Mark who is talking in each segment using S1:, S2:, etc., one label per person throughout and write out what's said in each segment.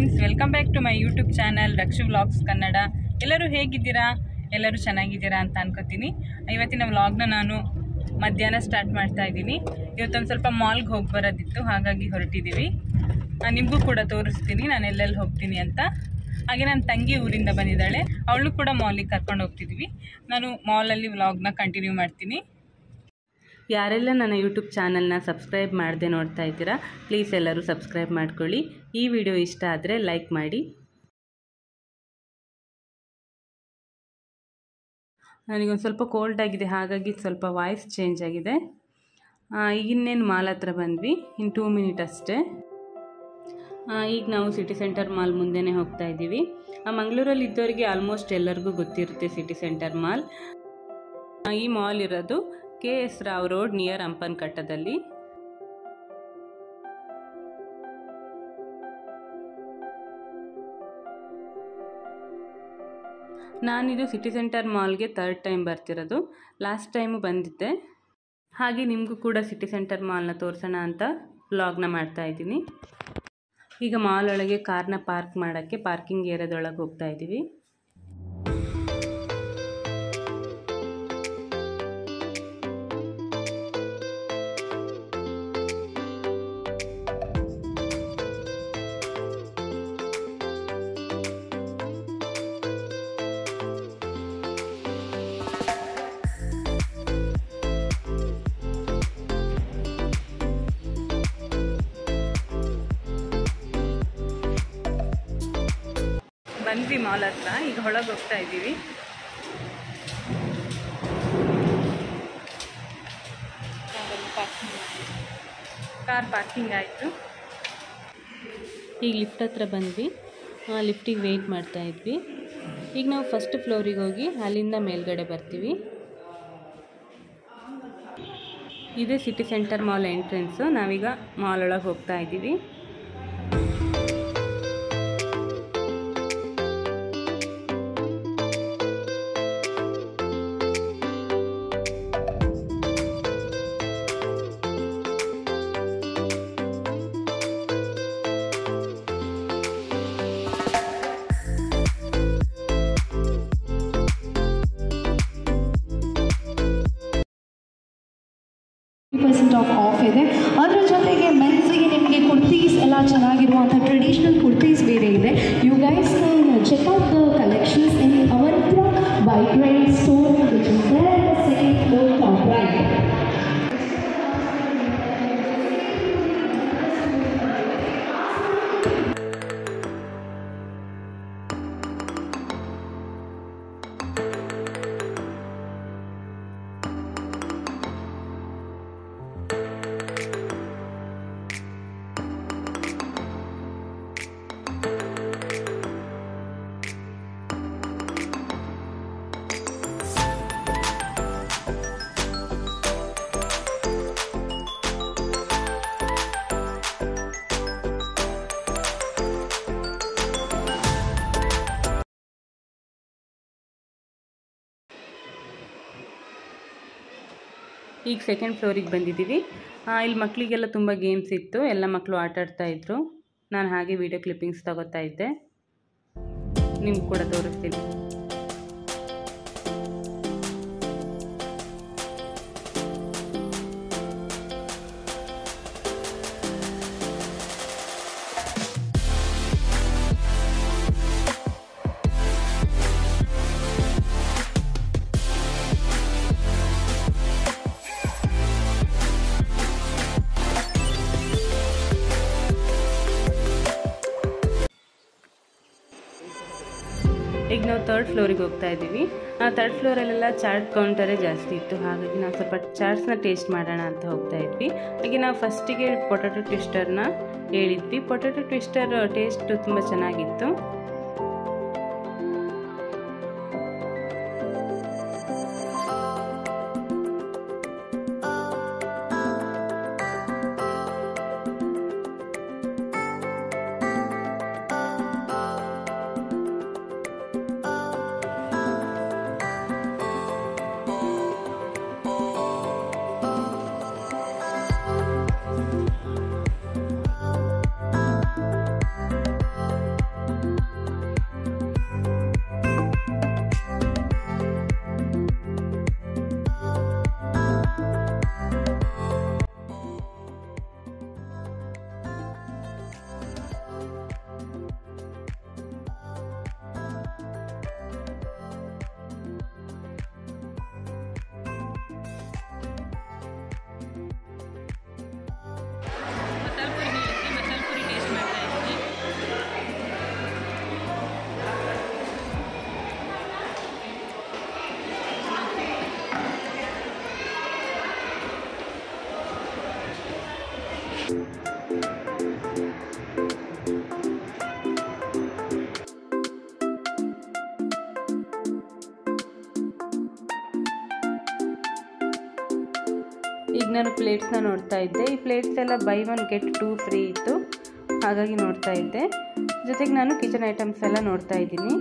S1: Friends, welcome back to my YouTube channel Rakshu vlogs Kannada. ಎಲ್ಲರೂ ಹೇಗಿದ್ದೀರಾ? ಎಲ್ಲರೂ ಚೆನ್ನಾಗಿದ್ದೀರಾ ಅಂತ ಅನ್ಕೋತೀನಿ. ಇವತ್ತಿನ ವ್ಲಾಗ್ನ ನಾನು ಮಧ್ಯಾಹ್ನ ಸ್ಟಾರ್ಟ್ ಮಾಡ್ತಾ ಇದ್ದೀನಿ. ಇವತ್ತೊಂದು ಸ್ವಲ್ಪ ಮಾಲ್ಗೆ ಹೋಗಿ ಬರೋದಿತ್ತು, ಹಾಗಾಗಿ ಹೊರಟಿದ್ದೀವಿ. ನಿಮಗೂ ಕೂಡ ತೋರಿಸ್ತೀನಿ ನಾನು ಎಲ್ಲೆಲ್ಲಿ ಹೋಗ್ತೀನಿ ಅಂತ. ಹಾಗೆ ನನ್ನ ತಂಗಿ ಊರಿಂದ ಬಂದಿದ್ದಾಳೆ, ಅವಳು ಕೂಡ ಮಾಲಿಗೆ ಕರ್ಕೊಂಡು ಹೋಗ್ತಿದ್ದೀವಿ. ನಾನು ಮಾಲಲ್ಲಿ ವ್ಲಾಗ್ನ ಕಂಟಿನ್ಯೂ ಮಾಡ್ತೀನಿ. ಯಾರೆಲ್ಲ ನನ್ನ ಯೂಟ್ಯೂಬ್ ಚಾನಲ್ನ ಸಬ್ಸ್ಕ್ರೈಬ್ ಮಾಡದೆ ನೋಡ್ತಾ ಇದ್ದೀರಾ, ಪ್ಲೀಸ್ ಎಲ್ಲರೂ ಸಬ್ಸ್ಕ್ರೈಬ್ ಮಾಡ್ಕೊಳ್ಳಿ. ಈ ವಿಡಿಯೋ ಇಷ್ಟ ಆದರೆ ಲೈಕ್ ಮಾಡಿ. ನನಗೊಂದು ಸ್ವಲ್ಪ ಕೋಲ್ಡ್ ಆಗಿದೆ, ಹಾಗಾಗಿ ಸ್ವಲ್ಪ ವಾಯ್ಸ್ ಚೇಂಜ್ ಆಗಿದೆ. ಇನ್ನೇನು ಮಾಲ್ ಹತ್ರ ಬಂದ್ವಿ, ಇನ್ನು 2 ಮಿನಿಟ್ ಅಷ್ಟೇ. ಈಗ ನಾವು ಸಿಟಿ ಸೆಂಟರ್ ಮಾಲ್ ಮುಂದೆನೇ ಹೋಗ್ತಾ ಇದ್ದೀವಿ. ಮಂಗಳೂರಲ್ಲಿ ಇದ್ದವರಿಗೆ ಆಲ್ಮೋಸ್ಟ್ ಎಲ್ಲರಿಗೂ ಗೊತ್ತಿರುತ್ತೆ ಸಿಟಿ ಸೆಂಟರ್ ಮಾಲ್. ಈ ಮಾಲ್ ಇರೋದು KS ರಾವ್ ರೋಡ್ ನಿಯರ್ ಹಂಪನಕಟ್ಟದಲ್ಲಿ. ನಾನಿದು ಸಿಟಿ ಸೆಂಟರ್ ಮಾಲ್ಗೆ 3rd ಟೈಮ್ ಬರ್ತಿರೋದು. ಲಾಸ್ಟ್ ಟೈಮು ಬಂದಿದ್ದೆ. ಹಾಗೆ ನಿಮಗೂ ಕೂಡ ಸಿಟಿ ಸೆಂಟರ್ ಮಾಲ್ನ ತೋರಿಸೋಣ ಅಂತ ವ್ಲಾಗ್ನ ಮಾಡ್ತಾ ಇದ್ದೀನಿ. ಈಗ ಮಾಲ್ ಒಳಗೆ ಕಾರ್ನ ಪಾರ್ಕ್ ಮಾಡೋಕ್ಕೆ ಪಾರ್ಕಿಂಗ್ ಏರಿಯಾದೊಳಗೆ ಹೋಗ್ತಾ ಇದ್ದೀವಿ. ಬಂದ್ವಿ ಮಾಲ್ ಹತ್ರ, ಈಗ ಒಳಗೆ ಹೋಗ್ತಾ ಇದ್ದೀವಿ. ಕಾರ್ ಪಾರ್ಕಿಂಗ್ ಆಯಿತು. ಈಗ ಲಿಫ್ಟ್ ಹತ್ರ ಬಂದ್ವಿ. ಲಿಫ್ಟಿಗೆ ವೆಯ್ಟ್ ಮಾಡ್ತಾ ಇದ್ವಿ. ಈಗ ನಾವು ಫಸ್ಟ್ ಫ್ಲೋರಿಗೆ ಹೋಗಿ ಅಲ್ಲಿಂದ ಮೇಲ್ಗಡೆ ಬರ್ತೀವಿ. ಇದೇ ಸಿಟಿ ಸೆಂಟರ್ ಮಾಲ್ ಎಂಟ್ರೆನ್ಸು. ನಾವೀಗ ಮಾಲ್ ಒಳಗೆ ಹೋಗ್ತಾ ಇದ್ದೀವಿ.
S2: ಆಫ್ ಇದೆ. ಅದರ ಜೊತೆಗೆ ಮೆನ್ಸ್ಗೆ ನಿಮಗೆ ಕುರ್ತೀಸ್ ಎಲ್ಲ ಚೆನ್ನಾಗಿರುವಂಥ ಟ್ರೆಡಿಷನಲ್ ಕುರ್ತೀಸ್ ಬೇರೆ ಇದೆ. You guys can check out the collections in our vibrant store which is there in the second floor top right.
S1: ಈಗ ಸೆಕೆಂಡ್ ಫ್ಲೋರಿಗೆ ಬಂದಿದ್ದೀವಿ. ಇಲ್ಲಿ ಮಕ್ಕಳಿಗೆಲ್ಲ ತುಂಬ ಗೇಮ್ಸ್ ಇತ್ತು, ಎಲ್ಲ ಮಕ್ಕಳು ಆಟ ಆಡ್ತಾ ಇದ್ರು. ನಾನು ಹಾಗೆ ವಿಡಿಯೋ ಕ್ಲಿಪ್ಪಿಂಗ್ಸ್ ತಗೋತಾ ಇದ್ದೆ, ನಿಮ್ಗೆ ಕೂಡ ತೋರಿಸ್ತೀನಿ. ಈಗ ನಾವು 3rd ಫ್ಲೋರಿಗೆ ಹೋಗ್ತಾ ಇದ್ದೀವಿ. 3rd ಫ್ಲೋರಲ್ಲೆಲ್ಲ ಚಾಟ್ ಕೌಂಟರೇ ಜಾಸ್ತಿ ಇತ್ತು, ಹಾಗಾಗಿ ನಾವು ಸ್ವಲ್ಪ ಚಾಟ್ಸ್ನ ಟೇಸ್ಟ್ ಮಾಡೋಣ ಅಂತ ಹೋಗ್ತಾ ಇದ್ವಿ. ಹಾಗೆ ನಾವು ಫಸ್ಟಿಗೆ ಪೊಟ್ಯಾಟೊ ಟ್ವಿಸ್ಟರ್ನ ಹೇಳಿದ್ವಿ. ಪೊಟ್ಯಾಟೊ ಟ್ವಿಸ್ಟರ್ ಟೇಸ್ಟ್ ತುಂಬ ಚೆನ್ನಾಗಿತ್ತು. ಮಸಾಲೆ ಪೂರಿ ಹೇಳಿದ್ವಿ, ಮಸಾಲೆ ಪೂರಿ ಟೇಸ್ಟ್ ಮಾಡ್ತಾ ಇದ್ದೀನಿ. ಈಗ ನಾನು ಪ್ಲೇಟ್ಸ್ನ ನೋಡ್ತಾ ಇದ್ದೆ. ಈ ಪ್ಲೇಟ್ಸ್ ಎಲ್ಲ ಬೈ 1 get 2 ಫ್ರೀ ಇತ್ತು, ಹಾಗಾಗಿ ನೋಡ್ತಾ ಇದ್ದೆ. ಜೊತೆಗೆ ನಾನು ಕಿಚನ್ ಐಟಮ್ಸ್ ಎಲ್ಲ ನೋಡ್ತಾ ಇದ್ದೀನಿ.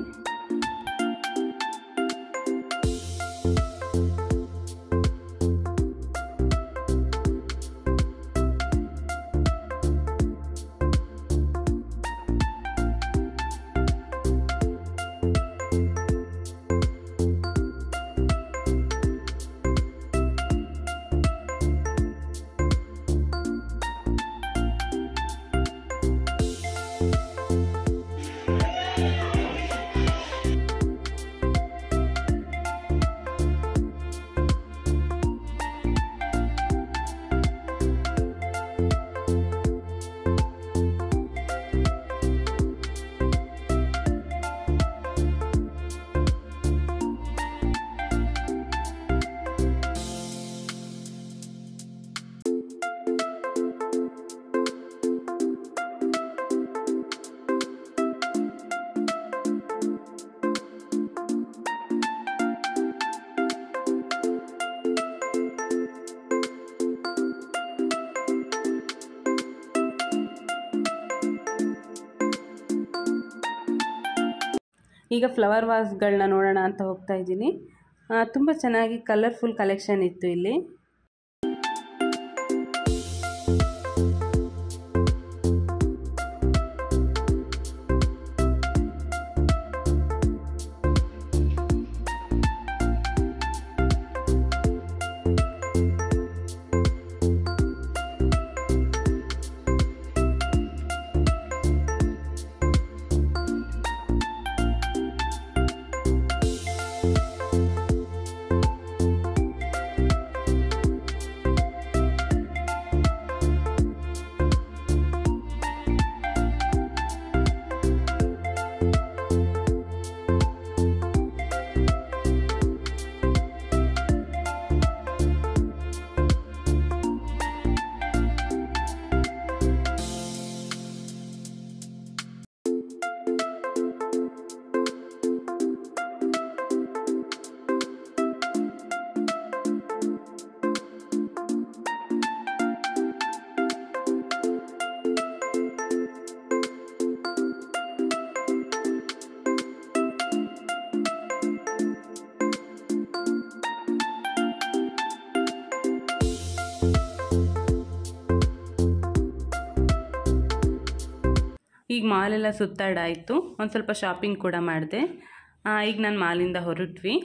S1: ಈಗ ಫ್ಲವರ್ ವಾಸ್ಗಳನ್ನ ನೋಡೋಣ ಅಂತ ಹೋಗ್ತಾ ಇದ್ದೀನಿ. ತುಂಬ ಚೆನ್ನಾಗಿ ಕಲರ್ಫುಲ್ ಕಲೆಕ್ಷನ್ ಇತ್ತು ಇಲ್ಲಿ. ಈಗ ಮಾಲೆಲ್ಲ ಸುತ್ತಾಡಾಯಿತು, ಒಂದು ಸ್ವಲ್ಪ ಶಾಪಿಂಗ್ ಕೂಡ ಮಾಡಿದೆ. ಈಗ ನಾನು ಮಾಲಿಂದ ಹೊರಟ್ವಿ.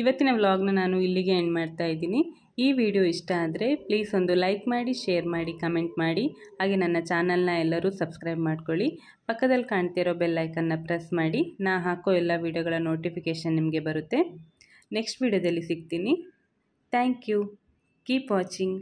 S1: ಇವತ್ತಿನ ವ್ಲಾಗ್ನ ನಾನು ಇಲ್ಲಿಗೆ ಎಂಡ್ ಮಾಡ್ತಾ ಇದ್ದೀನಿ. ಈ ವಿಡಿಯೋ ಇಷ್ಟ ಆದರೆ ಪ್ಲೀಸ್ ಒಂದು ಲೈಕ್ ಮಾಡಿ, ಶೇರ್ ಮಾಡಿ, ಕಮೆಂಟ್ ಮಾಡಿ. ಹಾಗೆ ನನ್ನ ಚಾನಲ್ನ ಎಲ್ಲರೂ ಸಬ್ಸ್ಕ್ರೈಬ್ ಮಾಡ್ಕೊಳ್ಳಿ. ಪಕ್ಕದಲ್ಲಿ ಕಾಣ್ತಿರೋ ಬೆಲ್ ಐಕನ್ನ ಪ್ರೆಸ್ ಮಾಡಿ. ನಾ ಹಾಕೋ ಎಲ್ಲ ವಿಡಿಯೋಗಳ ನೋಟಿಫಿಕೇಷನ್ ನಿಮಗೆ ಬರುತ್ತೆ. ನೆಕ್ಸ್ಟ್ ವಿಡಿಯೋದಲ್ಲಿ ಸಿಗ್ತೀನಿ. Thank you. Keep watching.